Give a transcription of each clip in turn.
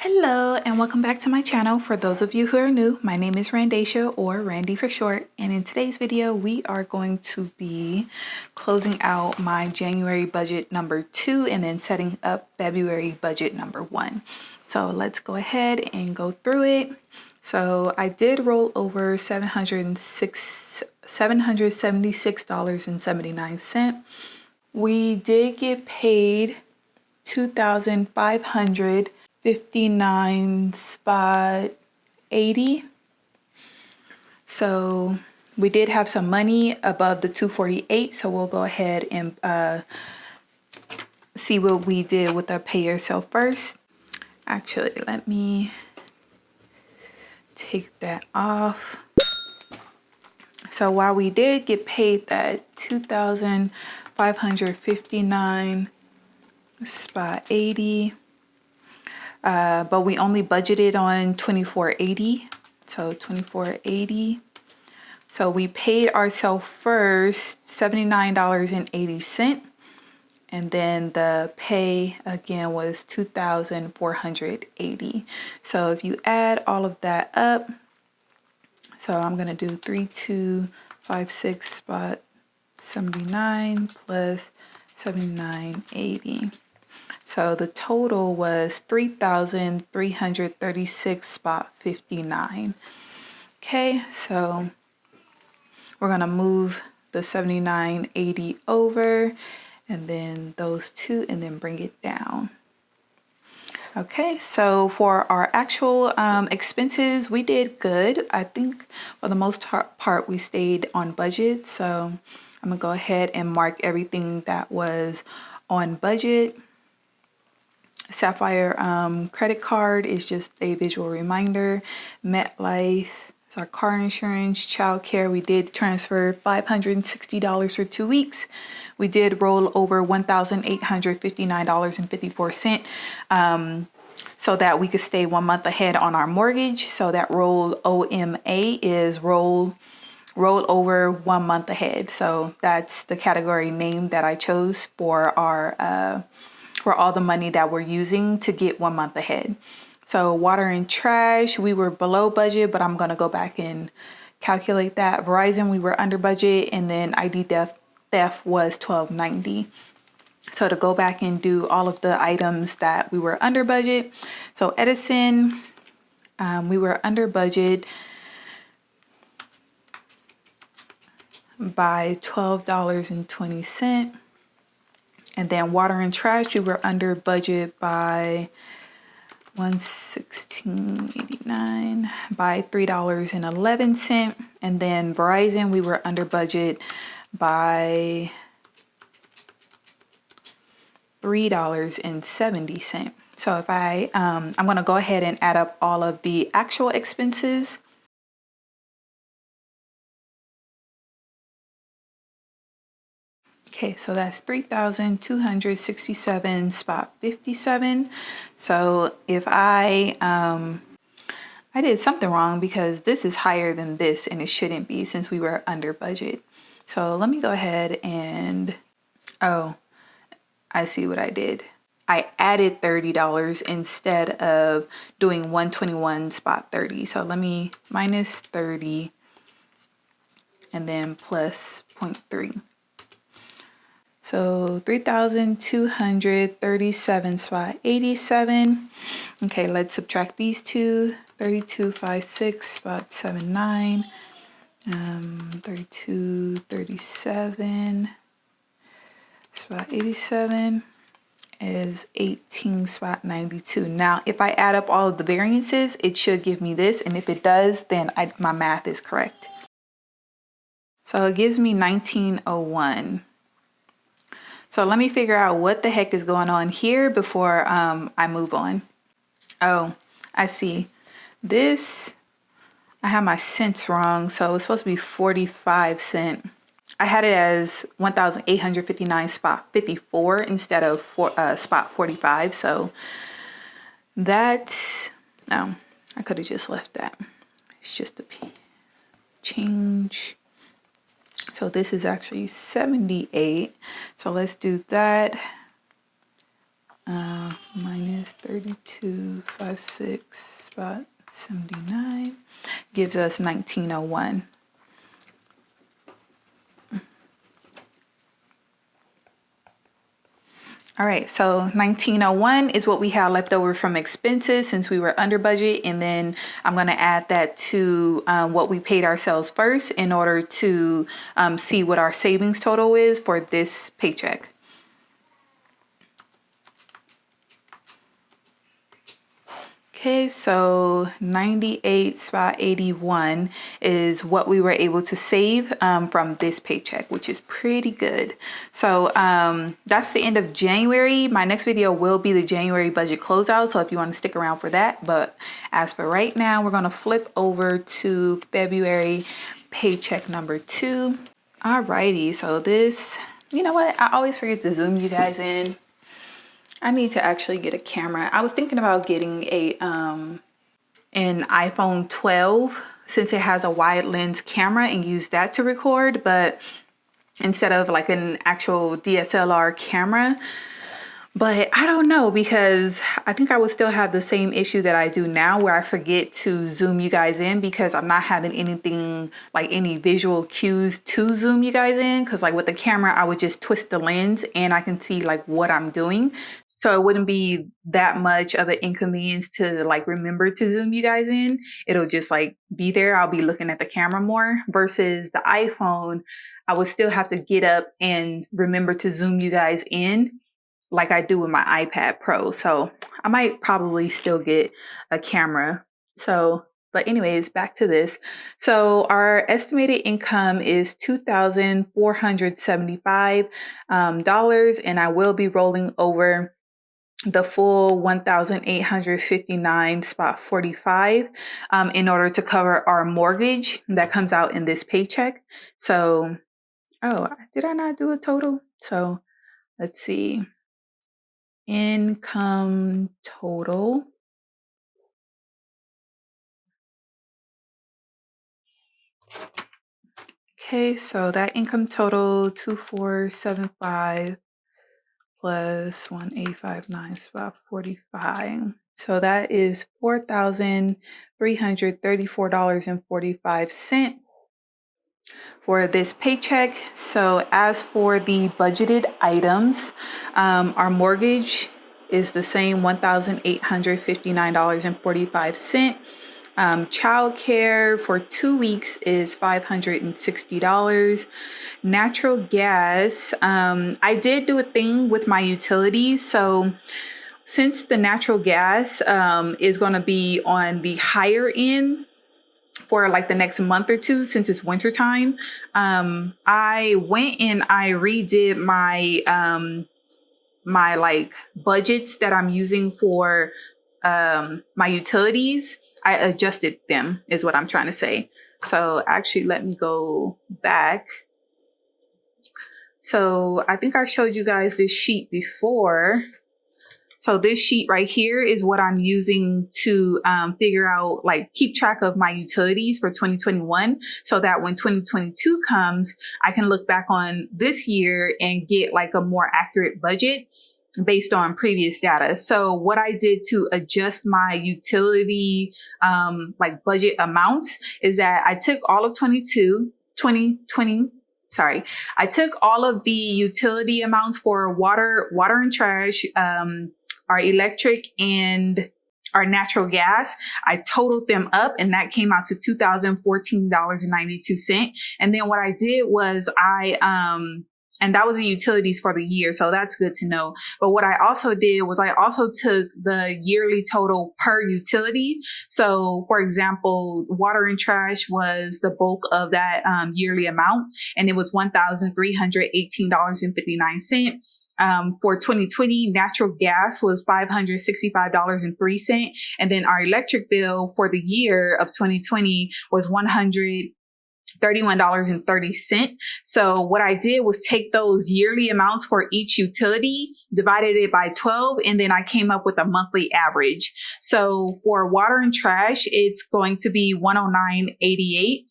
Hello and welcome back to my channel. For those of you who are new, my name is Randacia, or Randy for short, and in today's video we are going to be closing out my January budget number 2 and then setting up February budget number 1. So let's go ahead and go through it. So I did roll over $776.79. We did get paid $2,559.80. So we did have some money above the 248, so we'll go ahead and see what we did with our pay yourself first. Actually, let me take that off. So while we did get paid that $2,559.80, but we only budgeted on $2,480, so $2,480. So we paid ourselves first $79.80, and then the pay again was $2,480. So if you add all of that up, so I'm gonna do 3256.79 plus 79.80. So the total was $3,336.59. Okay, so we're gonna move the 79.80 over, and then those two, and then bring it down. Okay, so for our actual expenses, we did good. I think for the most part, we stayed on budget. So I'm gonna go ahead and mark everything that was on budget. Sapphire credit card is just a visual reminder. MetLife is our car insurance. Childcare, we did transfer $560 for 2 weeks. We did roll over $1,859.54 so that we could stay 1 month ahead on our mortgage. So that roll OMA is roll over 1 month ahead. So that's the category name that I chose for our for all the money that we're using to get 1 month ahead. So water and trash, we were below budget, but I'm gonna go back and calculate that. Verizon, we were under budget, and then ID theft was $12.90. So to go back and do all of the items that we were under budget. So Edison, we were under budget by $12.20. And then water and trash, we were under budget by $116.89 by $3.11. And then Verizon, we were under budget by $3.70. So if I'm going to go ahead and add up all of the actual expenses. Okay, so that's $3,267.57. So if I did something wrong, because this is higher than this and it shouldn't be since we were under budget. So let me go ahead and, oh, I see what I did. I added $30 instead of doing 121.30. So let me minus 30 and then plus 0.3. So $3,237.87. Okay, let's subtract these two. 3256.79. 3237.87 is 18.92. Now, if I add up all of the variances, it should give me this, and if it does, then my math is correct. So it gives me 1901. So let me figure out what the heck is going on here before I move on. Oh, I see. This, I have my cents wrong, so it's supposed to be 45 cents. I had it as 1,859.54 instead of spot 45. So that, no, I could have just left that. It's just a change. So this is actually 78. So let's do that. Minus 3256.79 gives us 1901. All right, so 1901 is what we have left over from expenses since we were under budget, and then I'm going to add that to what we paid ourselves first in order to see what our savings total is for this paycheck. Okay, so 98.81 is what we were able to save from this paycheck, which is pretty good. So that's the end of January. My next video will be the January budget closeout, so if you want to stick around for that. But as for right now, we're going to flip over to February paycheck number 2. Alrighty, so this, you know what? I always forget to zoom you guys in. I need to actually get a camera. I was thinking about getting an iPhone 12 since it has a wide lens camera and use that to record, but instead of like an actual DSLR camera. But I don't know, because I think I would still have the same issue that I do now where I forget to zoom you guys in because I'm not having anything like any visual cues to zoom you guys in. Because like with the camera, I would just twist the lens and I can see like what I'm doing. So it wouldn't be that much of an inconvenience to like remember to zoom you guys in. It'll just like be there. I'll be looking at the camera more versus the iPhone. I would still have to get up and remember to zoom you guys in like I do with my iPad Pro. So I might probably still get a camera. So, but anyways, back to this. So our estimated income is $2,475, and I will be rolling over the full 1,859.45 in order to cover our mortgage that comes out in this paycheck. So, oh, did I not do a total? So let's see. Income total. Okay, so that income total 2,475 plus 1,859.45. So that is $4,334.45 for this paycheck. So as for the budgeted items, our mortgage is the same $1,859.45. Child care for 2 weeks is $560. Natural gas, I did do a thing with my utilities. So since the natural gas is going to be on the higher end for like the next month or two, since it's winter time, I went and I redid my like budgets that I'm using for my utilities. I adjusted them is what I'm trying to say. So actually, let me go back. So I think I showed you guys this sheet before. So this sheet right here is what I'm using to figure out, like keep track of my utilities for 2021 so that when 2022 comes, I can look back on this year and get like a more accurate budget based on previous data. So what I did to adjust my utility like budget amounts is that I took all of 2020. I took all of the utility amounts for water and trash, our electric and our natural gas. I totaled them up and that came out to $2,014.92. And then what I did was and that was the utilities for the year. So that's good to know. But what I also did was I also took the yearly total per utility. So for example, water and trash was the bulk of that yearly amount. And it was $1,318.59. For 2020, natural gas was $565.03. And then our electric bill for the year of 2020 was $131.30. So what I did was take those yearly amounts for each utility, divided it by 12, and then I came up with a monthly average. So for water and trash, it's going to be $109.88.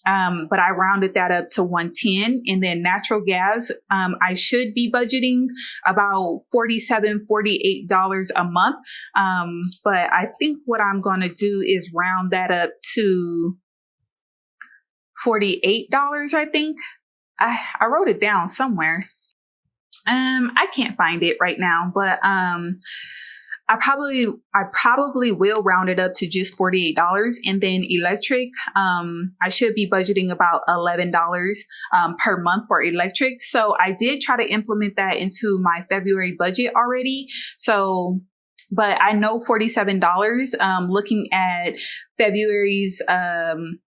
But I rounded that up to 110. And then natural gas, I should be budgeting about $47, $48 a month. But I think what I'm going to do is round that up to $48, I think. I wrote it down somewhere. I can't find it right now, but I probably will round it up to just $48. And then electric, I should be budgeting about $11 per month for electric. So I did try to implement that into my February budget already. So, but I know $47, looking at February's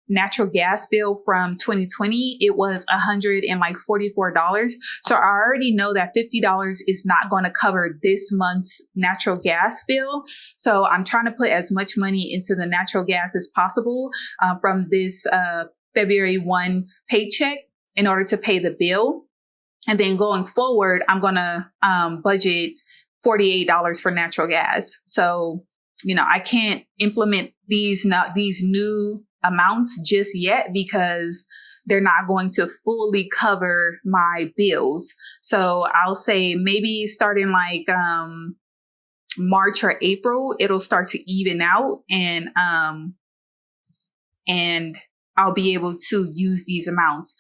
natural gas bill from 2020, it was $144. So I already know that $50 is not going to cover this month's natural gas bill. So I'm trying to put as much money into the natural gas as possible from this February 1 paycheck in order to pay the bill. And then going forward, I'm going to budget $48 for natural gas. So, I can't implement these new amounts just yet because they're not going to fully cover my bills. So I'll say maybe starting like March or April, it'll start to even out, and I'll be able to use these amounts.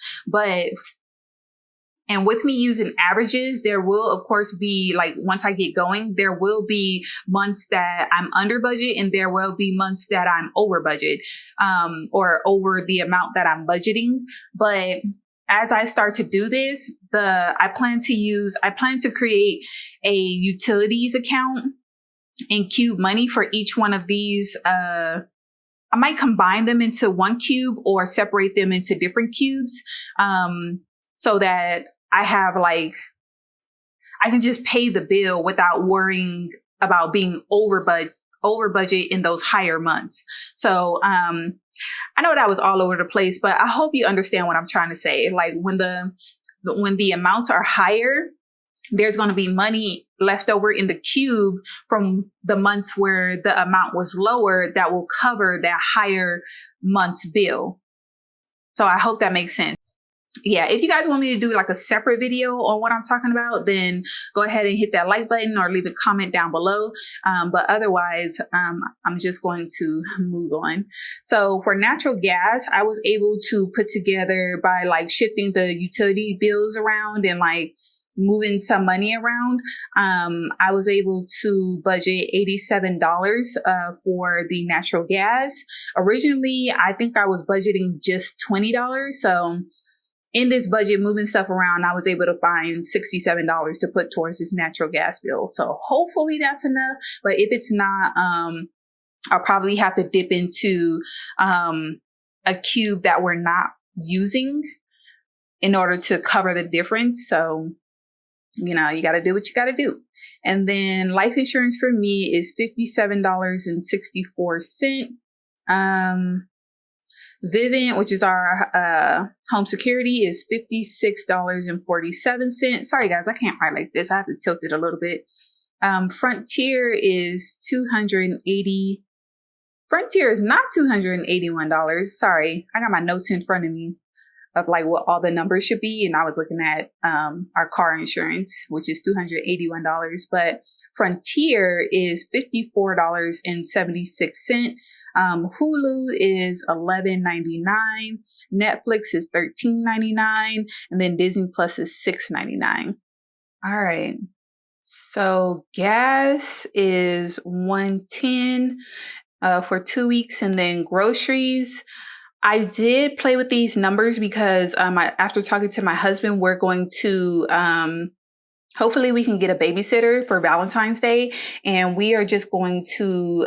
And with me using averages, there will, of course, be like, once I get going, there will be months that I'm under budget and there will be months that I'm over budget, or over the amount that I'm budgeting. But as I start to do this, I plan to create a utilities account in Qube Money for each one of these. I might combine them into one cube or separate them into different cubes, so that I have I can just pay the bill without worrying about being over budget in those higher months. So, I know that was all over the place, but I hope you understand what I'm trying to say. Like when the amounts are higher, there's going to be money left over in the cube from the months where the amount was lower that will cover that higher month's bill. So I hope that makes sense. Yeah, if you guys want me to do like a separate video on what I'm talking about, then go ahead and hit that like button or leave a comment down below. But otherwise, I'm just going to move on. So for natural gas, I was able to put together by like shifting the utility bills around and like moving some money around. I was able to budget $87 for the natural gas. Originally, I think I was budgeting just $20. So in this budget, moving stuff around, I was able to find $67 to put towards this natural gas bill. So hopefully that's enough. But if it's not, I'll probably have to dip into a cube that we're not using in order to cover the difference. So, you got to do what you got to do. And then life insurance for me is $57.64. Vivint, which is our home security, is $56.47. Sorry, guys, I can't write like this. I have to tilt it a little bit. Frontier is $280. Frontier is not $281. Sorry, I got my notes in front of me of like what all the numbers should be, and I was looking at our car insurance, which is $281. But Frontier is $54.76. Hulu is $11.99. Netflix is $13.99, and then Disney Plus is $6.99. All right. So gas is $110 for 2 weeks, and then groceries. I did play with these numbers because after talking to my husband, we're going to hopefully we can get a babysitter for Valentine's Day, and we are just going to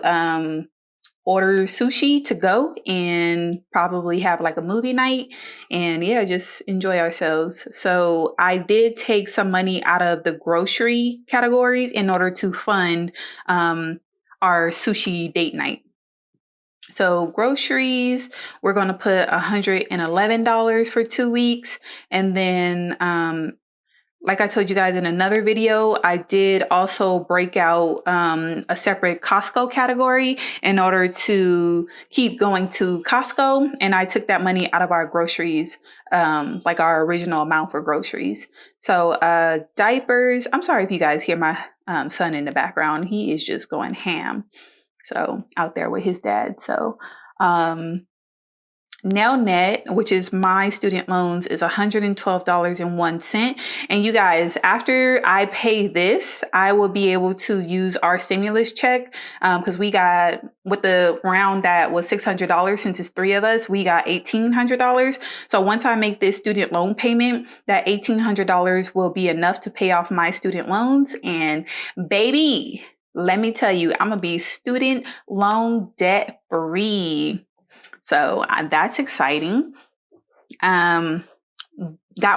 order sushi to go and probably have like a movie night and just enjoy ourselves. So I did take some money out of the grocery categories in order to fund our sushi date night. So groceries, we're going to put $111 for 2 weeks. And then like I told you guys in another video, I did also break out a separate Costco category in order to keep going to Costco. And I took that money out of our groceries, like our original amount for groceries. So diapers, I'm sorry if you guys hear my son in the background. He is just going ham. So out there with his dad. So nail net, which is my student loans, is $112.01. And you guys, after I pay this, I will be able to use our stimulus check because we got, with the round that was $600, since it's 3 of us, we got $1,800. So once I make this student loan payment, that $1,800 will be enough to pay off my student loans. And baby, let me tell you, I'm gonna be student loan debt free. So that's exciting. That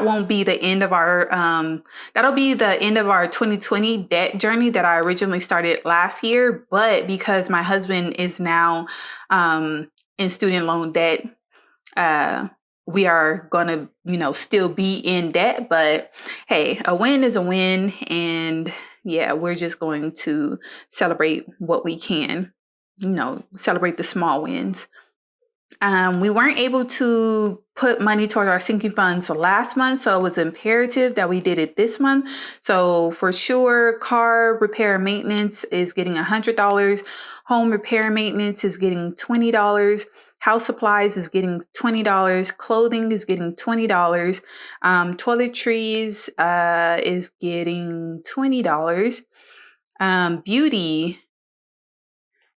won't be the end of our, that'll be the end of our 2020 debt journey that I originally started last year. But because my husband is now in student loan debt, we are going to, still be in debt. But hey, a win is a win. And yeah, we're just going to celebrate what we can, celebrate the small wins. We weren't able to put money toward our sinking funds last month, so it was imperative that we did it this month. So for sure, car repair and maintenance is getting $100. Home repair and maintenance is getting $20. House supplies is getting $20. Clothing is getting $20. Toiletries is getting $20. Beauty,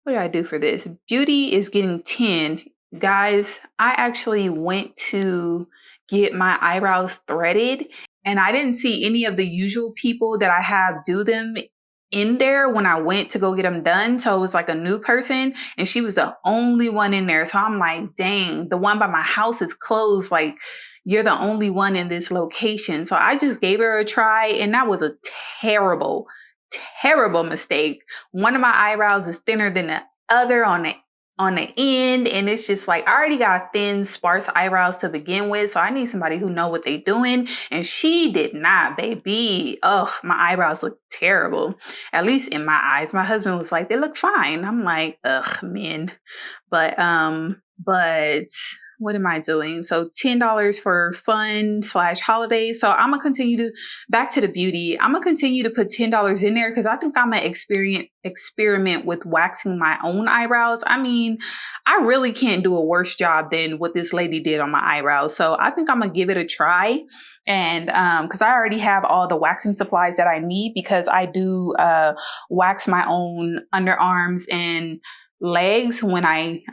what did I do for this? Beauty is getting $10. Guys, I actually went to get my eyebrows threaded, and I didn't see any of the usual people that I have do them in there when I went to go get them done. So it was like a new person, and she was the only one in there. So I'm like, dang, the one by my house is closed. Like, you're the only one in this location. So I just gave her a try, and that was a terrible mistake. One of my eyebrows is thinner than the other on the end, and it's just like, I already got thin, sparse eyebrows to begin with, so I need somebody who know what they're doing, and she did not, baby. Ugh, my eyebrows look terrible, at least in my eyes. My husband was like, they look fine. I'm like, ugh, men. But what am I doing? So $10 for fun/holidays. So I'm gonna continue to, back to the beauty, I'm gonna continue to put $10 in there because I think I'm gonna experiment with waxing my own eyebrows. I mean, I really can't do a worse job than what this lady did on my eyebrows. So I think I'm gonna give it a try. And because I already have all the waxing supplies that I need, because I do wax my own underarms and legs when I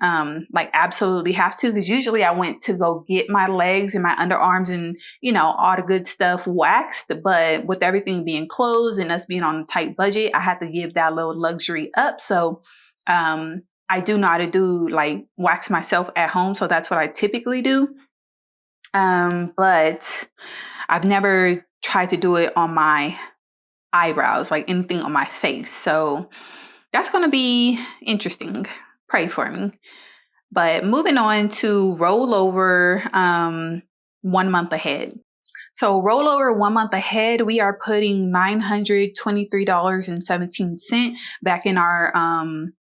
like absolutely have to, because usually I went to go get my legs and my underarms and all the good stuff waxed, but with everything being closed and us being on a tight budget, I had to give that little luxury up. So I do know how to do like wax myself at home, so that's what I typically do, but I've never tried to do it on my eyebrows, like anything on my face. So that's going to be interesting. Pray for me. But moving on to rollover 1 month ahead. So rollover 1 month ahead, we are putting $923.17 back in our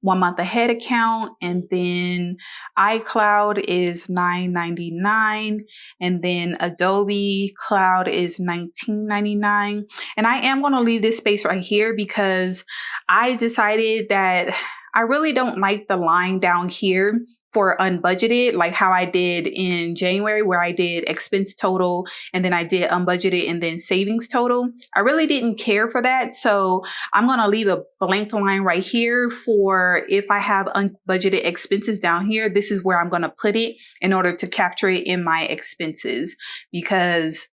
1 month ahead account. And then iCloud is $9.99. And then Adobe Cloud is $19.99. And I am going to leave this space right here because I decided that I really don't like the line down here for unbudgeted, like how I did in January, where I did expense total and then I did unbudgeted and then savings total. I really didn't care for that. So I'm going to leave a blank line right here for if I have unbudgeted expenses down here, this is where I'm going to put it in order to capture it in my expenses, because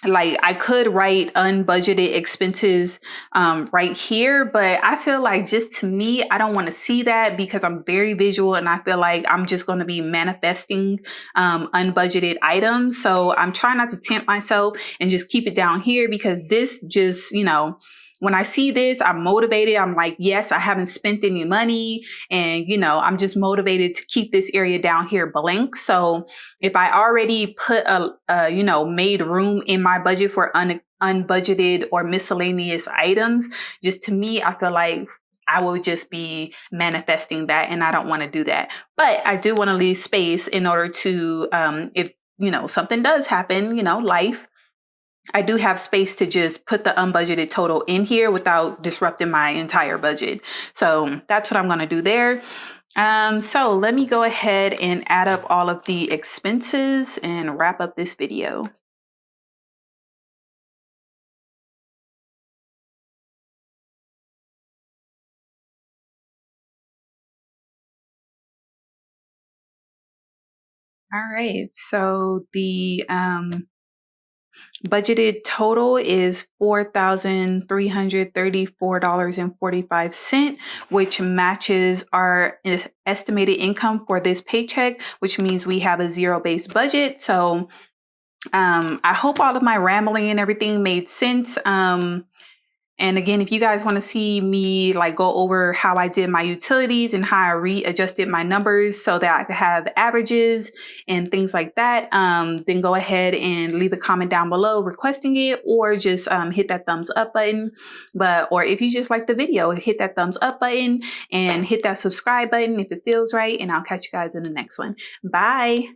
like I could write unbudgeted expenses right here, but I feel like just to me, I don't want to see that because I'm very visual and I feel like I'm just going to be manifesting unbudgeted items. So I'm trying not to tempt myself and just keep it down here, because this just, when I see this, I'm motivated. I'm like, yes, I haven't spent any money. And, I'm just motivated to keep this area down here blank. So if I already put made room in my budget for unbudgeted or miscellaneous items, just to me, I feel like I will just be manifesting that, and I don't want to do that. But I do want to leave space in order to, if something does happen, life, I do have space to just put the unbudgeted total in here without disrupting my entire budget. So that's what I'm going to do there. So let me go ahead and add up all of the expenses and wrap up this video. All right, so the budgeted total is $4,334.45, which matches our estimated income for this paycheck, which means we have a zero-based budget. So I hope all of my rambling and everything made sense. And again, if you guys want to see me go over how I did my utilities and how I readjusted my numbers so that I could have averages and things like that, then go ahead and leave a comment down below requesting it, or just hit that thumbs up button. Or if you just like the video, hit that thumbs up button and hit that subscribe button if it feels right. And I'll catch you guys in the next one. Bye.